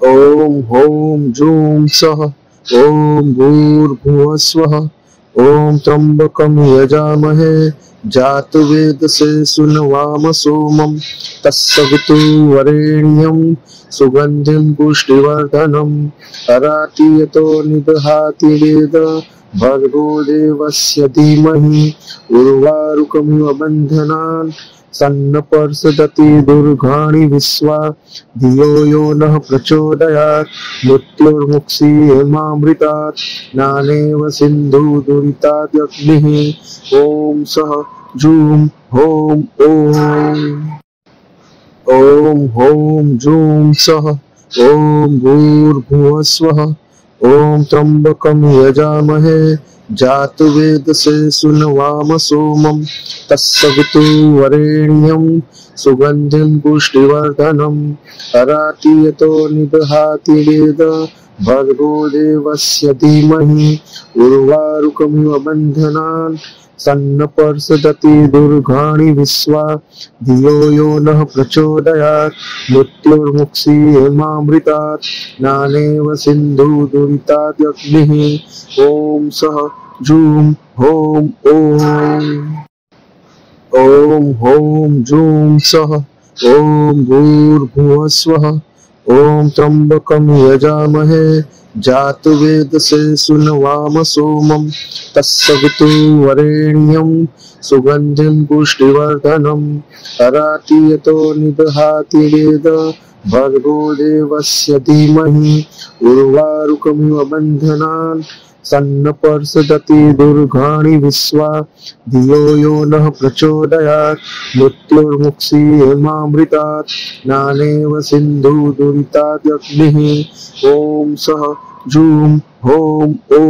ॐ ह्रौं जूं सः ॐ भूर्भुवस्वः ॐ त्र्यम्बकं यजामहे जातवेदसे सुनवाम सोमं तत्सवितुर्वरेण्यं सुगन्धिं पुष्टिवर्धनम् अराति यतो निदहाति वेद भर्गो देवस्य धीमहि उर्वारुकमिव बन्धनान् सन्नपर्षदति दुर्गाणि विश्वा धियो यो नः प्रचोदयात् मृत्युर्मुक्षीयमामृतात् नानेव सिन्धु दुरिताद्यग्निः ॐ सः जूं हों ॐ ॐ ह्रौं जूं सः ॐ भूर्भुवस्वः ॐ त्र्यम्बकं यजामहे जातवेदसे सुनवाम सोमं तत्सवितुर्वरेण्यं सुगन्धिं पुष्टिवर्धनम् अराति यतो निदहाति वेद भर्गो देवस्य धीमहि उर्वारुकमिव बन्धनान् सन्नपर्षदति दुर्गाणि विश्वा धियो यो नः प्रचोदयात् मृत्युर्मुक्षीयमामृतात् नानेव सिन्धु दुरिताद्यग्निः ॐ सः जूं हों ॐ ॐ ह्रौं जूं सः ॐ भूर्भुवस्वः ॐ त्र्यम्बकं यजामहे जातवेदसे सुनवाम सोमं तत्सवितुर्वरेण्यं सुगन्धिं पुष्टिवर्धनम् अराति यतो निदहाति वेद भर्गो देवस्य धीमहि उर्वारुकमिव बन्धनान् सन्नपर्षदति दुर्गाणि विश्वा धियो यो नः प्रचोदयात् मृत्युर्मुक्षीयमामृतात् नानेव सिन्धु दुरिताद्यग्निः ॐ सः जूं हों ॐ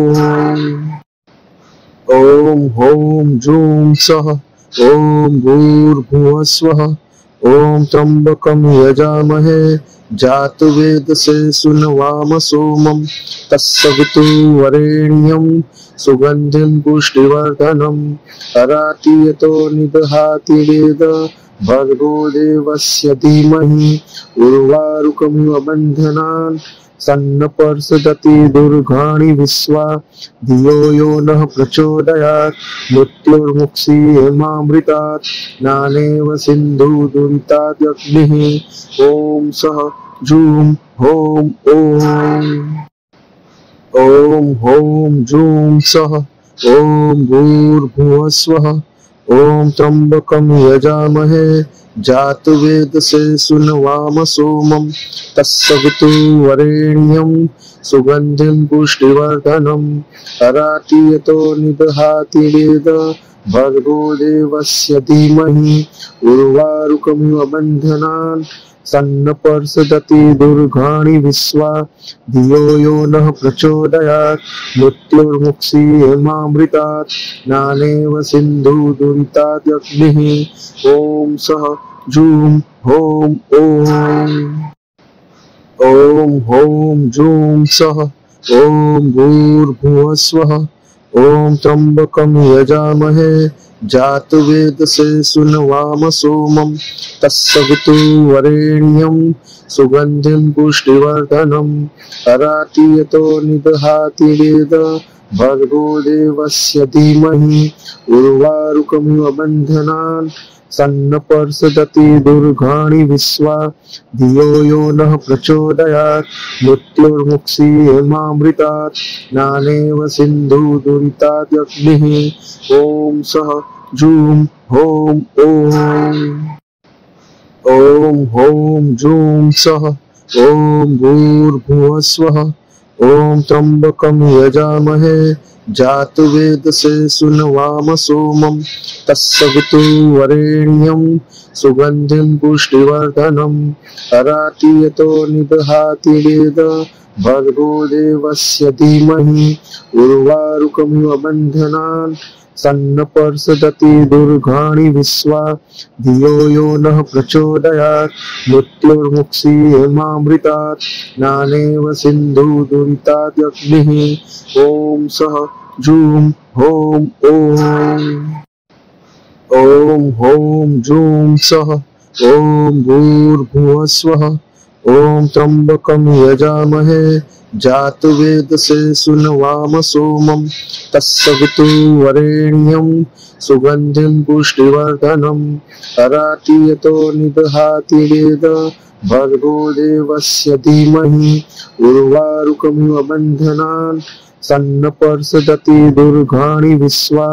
ॐ ह्रौं जूं सः ॐ भूर्भुवस्वः ॐ त्र्यम्बकं यजामहे जातवेदसे सुनवाम सोमं तत्सवितुर्वरेण्यं सुगन्धिं पुष्टिवर्धनम् अराति यतो निदहाति वेद भर्गो देवस्य धीमहि उर्वारुकमिव बन्धनान् सन्नपर्षदति दुर्गाणि विश्वा धियो यो नः प्रचोदयात् मृत्युर्मुक्षीयमामृतात् नानेव सिन्धु दुरिताद्यग्निः ॐ सः जूं हों ॐ ॐ ह्रौं जूं सः ॐ भूर्भुवस्वः ॐ त्र्यम्बकं यजामहे जातवेदसे सुनवाम सोमं तत्सवितुर्वरेण्यं सुगन्धिं पुष्टिवर्धनम् अराति यतो निदहाति वेद भर्गो देवस्य धीमहि उर्वारुकमिव बन्धनान् सन्नपर्षदति दुर्गाणि विश्वा धियो यो नः प्रचोदयात् मृत्युर्मुक्षीयमामृतात् नानेव सिन्धु दुरिताद्यग्निः ॐ सः जूं हों ॐ ॐ ह्रौं जूं सः ॐ भूर्भुवस्वः ॐ त्र्यम्बकं यजामहे जातवेदसे सुनवाम सोमं तत्सवितुर्वरेण्यं सुगन्धिं पुष्टिवर्धनम् अराति यतो निदहाति वेद भर्गो देवस्य धीमहि उर्वारुकमिव बन्धनान् सन्नपर्षदति दुर्गाणि विश्वा धियो यो नः प्रचोदयात् मृत्युर्मुक्षीयमामृतात् नानेव सिन्धु दुरिताद्यग्निः ॐ सः जूं हों ॐ ॐ ह्रौं जूं सः ॐ भूर्भुवस्वः ॐ त्र्यम्बकं यजामहे जातवेदसे सुनवाम सोमं तत्सवितुर्वरेण्यं सुगन्धिं पुष्टिवर्धनम् अराति यतो निदहाति वेद भर्गो देवस्य धीमहि उर्वारुकमिव बन्धनान् सन्नपर्षदति दुर्गाणि विश्वा धियो यो नः प्रचोदयात् मृत्युर्मुक्षीयमामृतात् नानेव सिन्धु दुरिताद्यग्निः ॐ सः जूं हों ॐ ॐ ह्रौं जूं सः ॐ भूर्भुवस्वः ओम त्र्यंबकं यजामहे जातु वेदसे सुनवाम सोमं तस्सवितु वरेण्यं सुगंधिं पुष्टिवर्धनम् अराति यतो निदहाति वेद भर्गो देवस्य धीमहि उर्वारुकमिव बन्धनान् सन्नपर्षदति दुर्गाणि विश्वा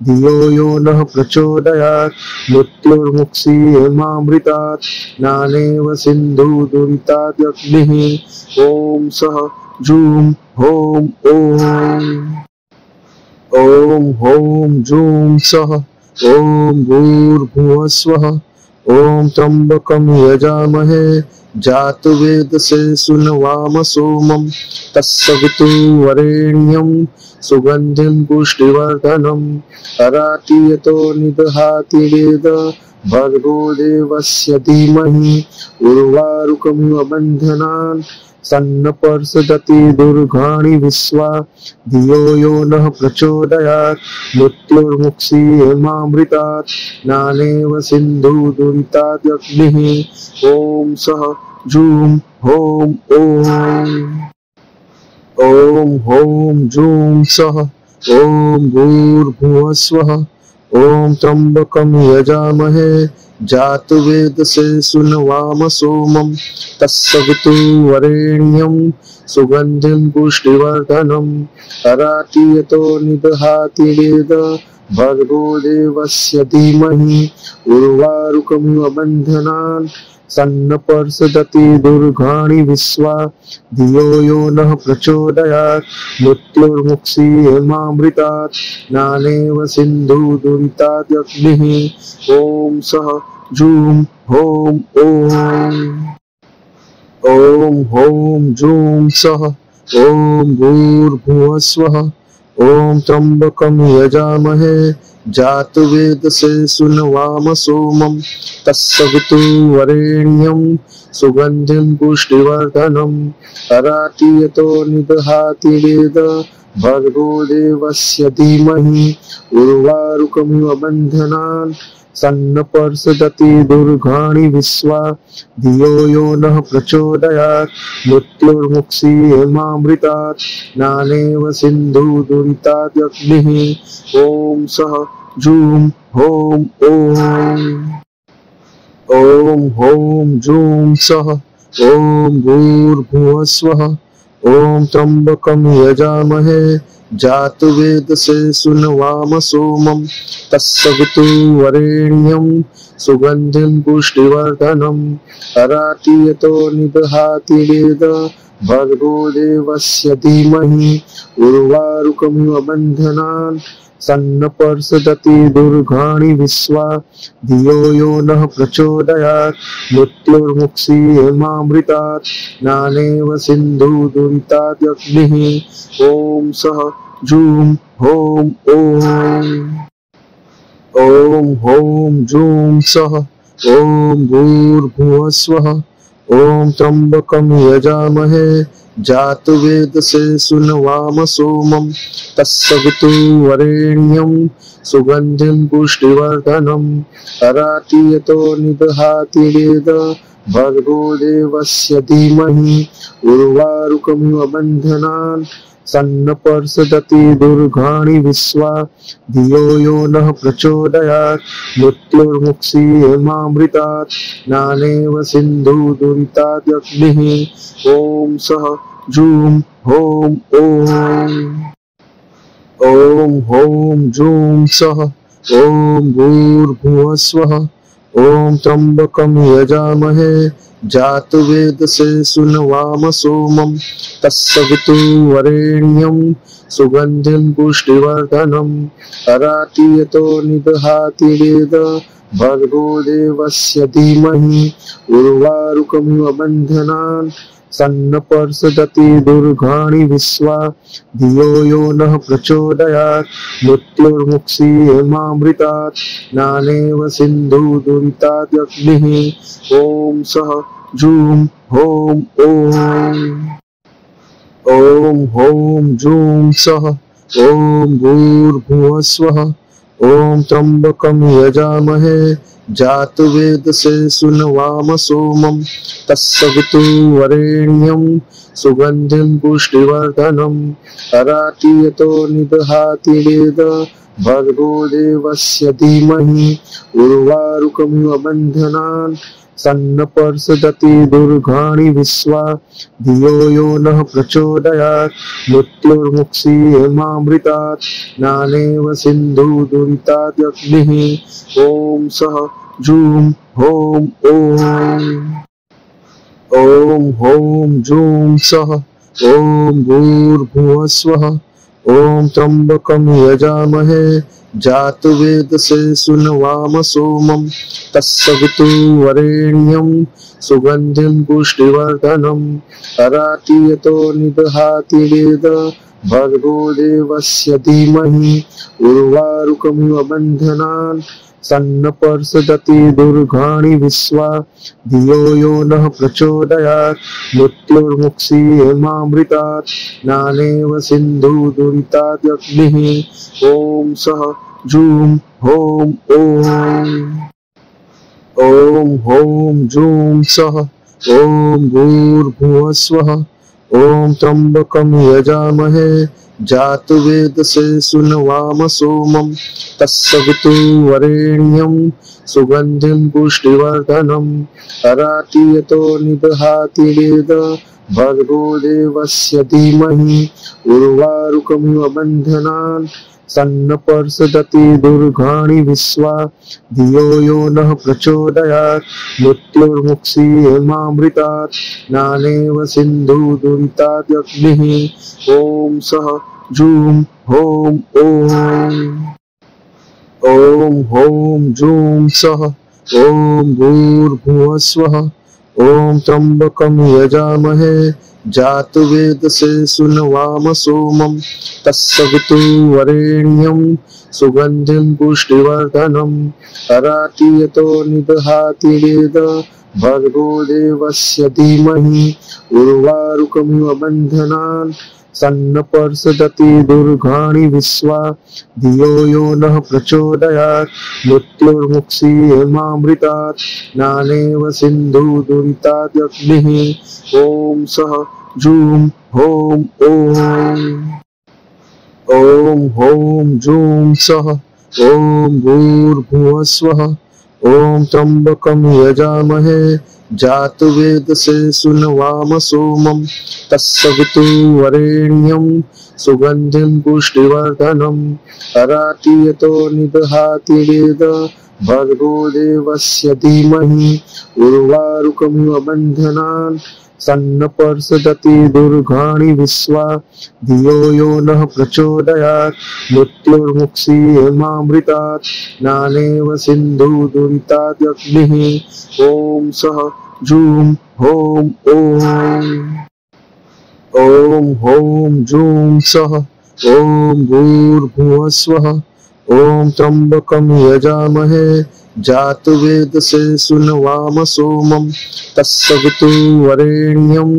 धियो यो नः प्रचोदयात् मृत्युर्मुक्षीयमामृतात् नानेव सिन्धु दुरिताद्यग्निः ॐ सः जूं हों ॐ हों जूं सः ॐ भूर्भुवः स्वः ॐ त्र्यंबकं यजामहे जातु वेदसे सुनवाम सोमं तस्सवितु वरेण्यं सुगंधिं पुष्टिवर्धनम् अराति यतो निदहाति वेद भर्गो देवस्य धीमहि उर्वारुकमिव बन्धनान् सन्नपर्षदति दुर्गाणि विश्वा धियो यो नः प्रचोदयात् मृत्युर्मुक्षीयमामृतात् नानेव सिन्धु दुरिताद्यग्निः ॐ सः जूं हों हों जूं सः ॐ भूर्भुवः स्वः ॐ त्र्यंबकं यजामहे जातु वेदसे सुनवाम सोमं तस्सवितु वरेण्यं सुगंधिं पुष्टिवर्धनम् अराति यतो निदहाति वेद भर्गो देवस्य धीमहि उर्वारुकमिव बन्धनान् सन्नपर्षदति दुर्गाणि विश्वा धियो यो नः प्रचोदयात् मृत्युर्मुक्षीयमामृतात् नानेव सिन्धु दुरिताद्यग्निः ॐ सः जूं हों जूं सः ॐ भूर्भुवः स्वः ॐ त्र्यंबकं यजामहे जातु वेदसे सुनवाम सोमं तस्सवितु वरेण्यं सुगंधिं पुष्टिवर्धनम् अराति यतो निदहाति वेद भर्गो देवस्य धीमहि उर्वारुकमिव बन्धनान् सन्नपर्षदति दुर्गाणि विश्वा धियो यो नः प्रचोदयात् मृत्युर्मुक्षीयमामृतात् नानेव सिन्धु दुरिताद्यग्निः ॐ सः जूं हों जूं सः ॐ भूर्भुवः स्वः ॐ त्र्यंबकं यजामहे जातु वेदसे सुनवाम सोमं तस्सवितु वरेण्यं सुगंधिं पुष्टिवर्धनम् अराति यतो निदहाति वेद भर्गो देवस्य धीमहि उर्वारुकमिव बन्धनान् सन्नपर्षदति दुर्गाणि विश्वा धियो यो नः प्रचोदयात् मृत्युर्मुक्षीयमामृतात् नानेव सिन्धु दुरिताद्यग्निः ॐ सः जूं हों जूं सः ॐ भूर्भुवः स्वः ॐ त्र्यंबकं यजामहे जातु वेदसे सुनवाम सोमं तस्सवितु वरेण्यं सुगंधिं पुष्टिवर्धनम् अराति यतो निदहाति वेद भर्गो देवस्य धीमहि उर्वारुकमिव बन्धनान् सन्नपर्षदति दुर्गाणि विश्वा धियो यो नः प्रचोदयात् मृत्युर्मुक्षीयमामृतात् नानेव सिन्धु दुरिताद्यग्निः ॐ सः जूं हों जूं सः ॐ भूर्भुवः स्वः ॐ त्र्यंबकं यजामहे जातु वेदसे सुनवाम सोमं तस्सवितु वरेण्यं सुगंधिं पुष्टिवर्धनम् अराति यतो निदहाति वेद भर्गो देवस्य धीमहि उर्वारुकमिव बन्धनान् सन्नपर्षदति दुर्गाणि विश्वा धियो यो नः प्रचोदयात् मृत्युर्मुक्षीयमामृतात् नानेव सिन्धु दुरिताद्यग्निः ॐ सः जूं हों जूं सः ॐ भूर्भुवः स्वः ओम त्र्यंबकं यजामहे जातु वेदसे सुनवाम सोमं तस्सवितु वरेण्यं सुगंधिं पुष्टिवर्धनम् अराति यतो निदहाति वेद भर्गो देवस्य धीमहि उर्वारुकमिव बन्धनान् सन्नपर्षदति दुर्गाणि विश्वा धियो यो नः प्रचोदयात् मृत्युर्मुक्षीयमामृतात् नानेव सिन्धु दुरिताद्यग्निः ॐ सः जूं हों ॐ ॐ हों जूं सः ॐ भूर्भुवः स्वः ॐ त्र्यंबकं यजामहे जातु वेदसे सुनवाम सोमं तस्सवितु वरेण्यं सुगंधिं पुष्टिवर्धनम् अराति यतो निदहाति वेद भर्गो देवस्य धीमहि उर्वारुकमिव बन्धनान् सन्नपर्षदति दुर्गाणि विश्वा धियो यो नः प्रचोदयात् मृत्युर्मुक्षीयमामृतात् नानेव सिन्धु दुरिताद्यग्निः ॐ सः जूं हों ॐ हों जूं सः ॐ भूर्भुवः स्वः ॐ त्र्यंबकं यजामहे जातु वेदसे सुनवाम सोमं तस्सवितु वरेण्यं सुगंधिं पुष्टिवर्धनम् अराति यतो निदहाति वेद भर्गो देवस्य धीमहि उर्वारुकमिव बन्धनान् सन्नपर्षदति दुर्गाणि विश्वा धियो यो नः प्रचोदयात् मृत्युर्मुक्षीयमामृतात् नानेव सिन्धु दुरिताद्यग्निः ॐ सः जूं हों ॐ हों जूं सः ॐ भूर्भुवः स्वः ॐ त्र्यंबकं यजामहे जातु वेदसे सुनवाम सोमं तस्सवितु वरेण्यं सुगंधिं पुष्टिवर्धनम् अराति यतो निदहाति वेद भर्गो देवस्य धीमहि उर्वारुकमिव बन्धनान् सन्नपर्षदति दुर्गाणि विश्वा धियो यो नः प्रचोदयात् मृत्युर्मुक्षीयमामृतात् नानेव सिन्धु दुरिताद्यग्निः ॐ सः जूं हों ॐ हों जूं सः ॐ भूर्भुवः स्वः ॐ त्र्यंबकं यजामहे जातु वेदसे सुनवाम सोमं तस्सवितु वरेण्यं सुगंधिं पुष्टिवर्धनम् अराति यतो निदहाति वेद भर्गो देवस्य धीमहि उर्वारुकमिव बन्धनान् सन्नपर्षदति दुर्गाणि विश्वा धियो यो नः प्रचोदयात् मृत्युर्मुक्षीयमामृतात् नानेव सिन्धु दुरिताद्यग्निः ॐ सः जूं हों हों जूं सः ॐ भूर्भुवः स्वः ॐ त्र्यंबकं यजामहे जातु वेदसे सुनवाम सोमं तस्सवितु वरेण्यं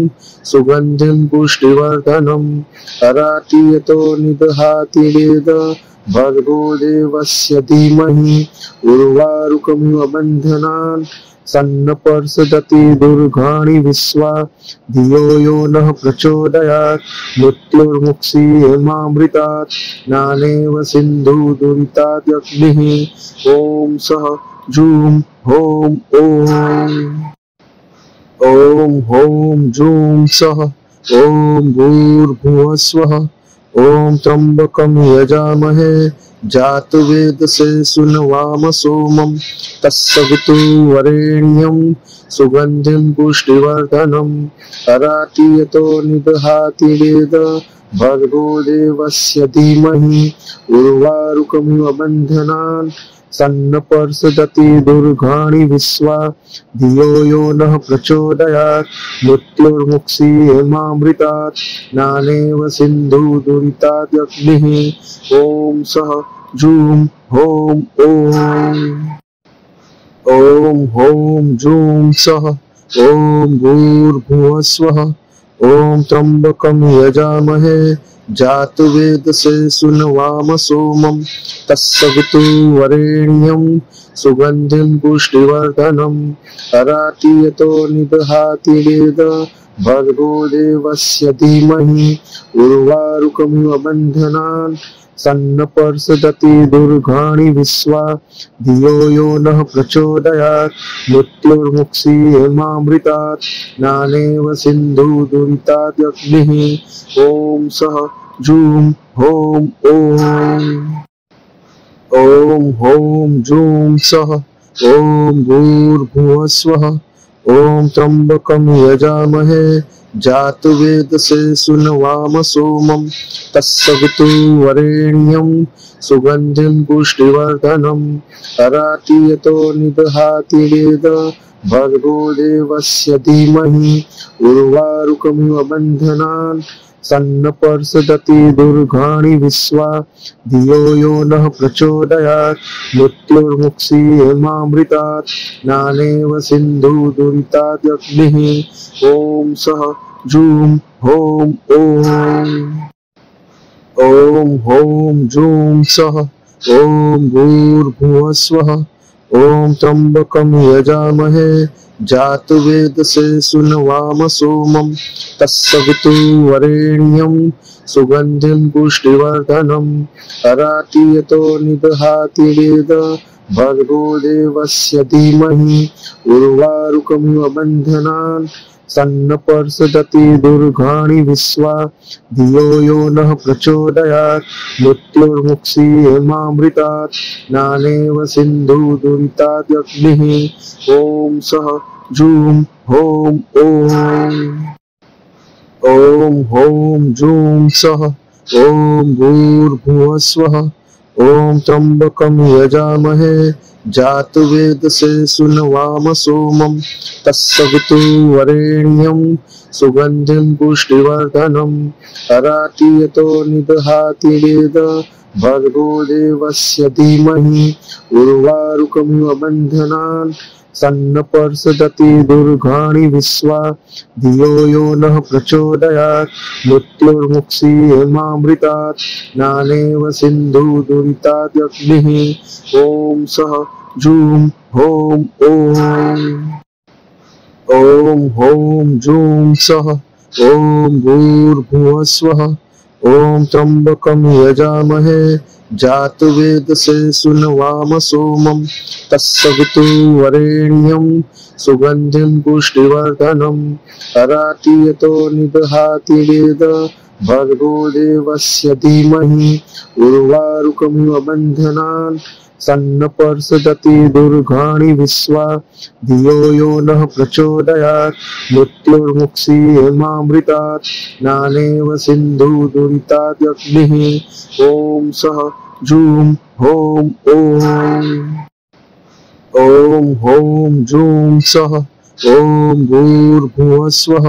सुगंधिं पुष्टिवर्धनम् अराति यतो निदहाति वेद भर्गो देवस्य धीमहि उर्वारुकमिव बन्धनान् सन्नपर्षदति दुर्गाणि विश्वा धियो यो नः प्रचोदयात् मृत्युर्मुक्षीयमामृतात् नानेव सिन्धु दुरिताद्यग्निः ॐ सः जूं हों हों जूं सः ॐ भूर्भुवः स्वः ॐ त्र्यंबकं यजामहे जातु वेदसे सुनवाम सोमं तस्सवितु वरेण्यं सुगंधिं पुष्टिवर्धनम् अराति यतो निदहाति वेद भर्गो देवस्य धीमहि उर्वारुकमिव बन्धनान् सन्नपर्षदति दुर्गाणि विश्वा धियो यो नः प्रचोदयात् मृत्युर्मुक्षीयमामृतात् नानेव सिन्धु दुरिताद्यग्निः ॐ सः जूं हों हों जूं सः ॐ भूर्भुवः स्वः ओम त्र्यंबकं यजामहे जातु वेदसे सुनवाम सोमं तस्सवितु वरेण्यं सुगंधिं पुष्टिवर्धनम् अराति यतो निदहाति वेद भर्गो देवस्य धीमहि उर्वारुकमिव बन्धनान् सन्नपर्षदति दुर्गाणि विश्वा धियो यो नः प्रचोदयात् मृत्युर्मुक्षीयमामृतात् नानेव सिन्धु दुरिताद्यग्निः ॐ सः जूं हों ॐ हों जूं सः ॐ भूर्भुवः स्वः ॐ त्र्यंबकं यजामहे जातु वेदसे सुनवाम सोमं तस्सवितु वरेण्यं सुगंधिं पुष्टिवर्धनम् अराति यतो निदहाति वेद भर्गो देवस्य धीमहि उर्वारुकमिव बन्धनान् सन्नपर्षदति दुर्गाणि विश्वा धियो यो नः प्रचोदयात् मृत्युर्मुक्षीयमामृतात् नानेव सिन्धु दुरिताद्यग्निः ॐ सः जूं हों ॐ हों जूं सः ॐ भूर्भुवः स्वः ॐ त्र्यंबकं यजामहे जातु वेदसे सुनवाम सोमं तस्सवितु वरेण्यं सुगंधिं पुष्टिवर्धनम् अराति यतो निदहाति वेद भर्गो देवस्य धीमहि उर्वारुकमिव बन्धनान् सन्नपर्षदति दुर्गाणि विश्वा धियो यो नः प्रचोदयात् मृत्युर्मुक्षीयमामृतात् नानेव सिन्धु दुरिताद्यग्निः ॐ सः जूं हों हों जूं सः ॐ भूर्भुवः स्वः ॐ त्र्यंबकं यजामहे जातु वेदसे सुनवाम सोमं तस्सवितु वरेण्यं सुगंधिं पुष्टिवर्धनम् अराति यतो निदहाति वेद भर्गो देवस्य धीमहि उर्वारुकमिव बन्धनान् सन्नपर्षदति दुर्गाणि विश्वा धियो यो नः प्रचोदयात् मृत्युर्मुक्षीयमामृतात् नानेव सिन्धु दुरिताद्यग्निः ॐ सः जूं हों हों जूं सः ॐ भूर्भुवः स्वः ॐ त्र्यंबकं यजामहे जातु वेदसे सुनवाम सोमं तस्सवितु वरेण्यं सुगंधिं पुष्टिवर्धनम् अराति यतो निदहाति वेद भर्गो देवस्य धीमहि उर्वारुकमिव बन्धनान् सन्नपर्षदति दुर्गाणि विश्वा धियो यो नः प्रचोदयात् मृत्युर्मुक्षीयमामृतात् नानेव सिन्धु दुरिताद्यग्निः ॐ सः जूं हों हों जूं सः ॐ भूर्भुवः स्वः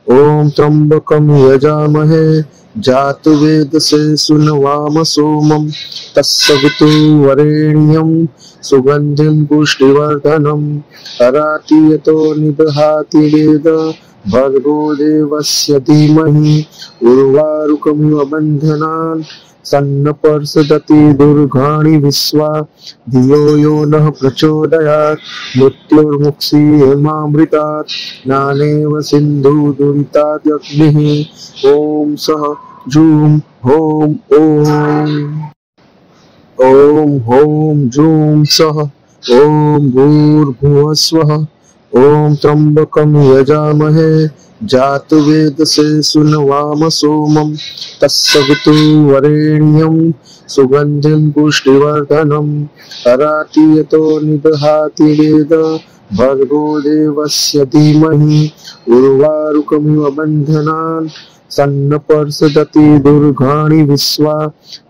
ॐ त्र्यंबकं यजामहे जातु वेदसे सुनवाम सोमं तस्सवितु वरेण्यं सुगंधिं पुष्टिवर्धनम् अराति यतो निदहाति वेद भर्गो देवस्य धीमहि उर्वारुकमिव बन्धनान् सन्नपर्षदति दुर्गाणि विश्वा धियो यो नः प्रचोदयात् मृत्युर्मुक्षीयमामृतात् नानेव सिन्धु दुरिताद्यग्निः ॐ सः जूं हों हों जूं सः ॐ भूर्भुवः स्वः ॐ त्र्यंबकं यजामहे जातु वेदसे सुनवाम सोमं तस्सवितु वरेण्यं सुगंधिं पुष्टिवर्धनम् अराति यतो निदहाति वेद भर्गो देवस्य धीमहि उर्वारुकमिव बन्धनान् सन्नपर्षदति दुर्गाणि विश्वा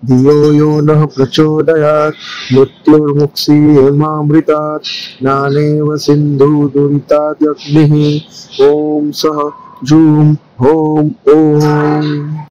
धियो यो नः प्रचोदयात् मृत्युर्मुक्षीयमामृतात् नानेव सिन्धु दुरिताद्यग्निः ॐ सः जूं हों